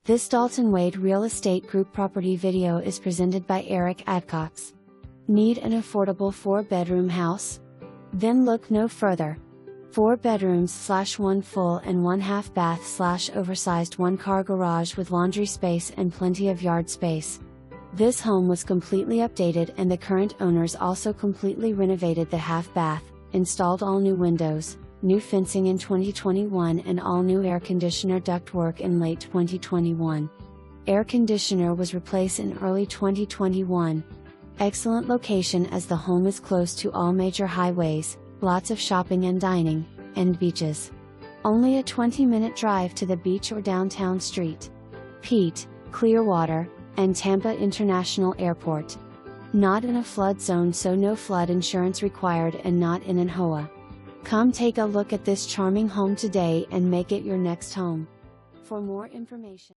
This Dalton Wade Real Estate Group property video is presented by Eric Adcox. Need an affordable 4-bedroom house? Then look no further. 4 bedrooms / 1 full and 1 half bath / oversized 1-car garage with laundry space and plenty of yard space. This home was completely updated and the current owners also completely renovated the half bath, installed all new windows, new fencing in 2021 and all new air conditioner ductwork in late 2021. Air conditioner was replaced in early 2021. Excellent location as the home is close to all major highways, lots of shopping and dining, and beaches. Only a 20-minute drive to the beach or downtown street. Pete, Clearwater, and Tampa International Airport. Not in a flood zone, so no flood insurance required, and not in an HOA. Come take a look at this charming home today and make it your next home. For more information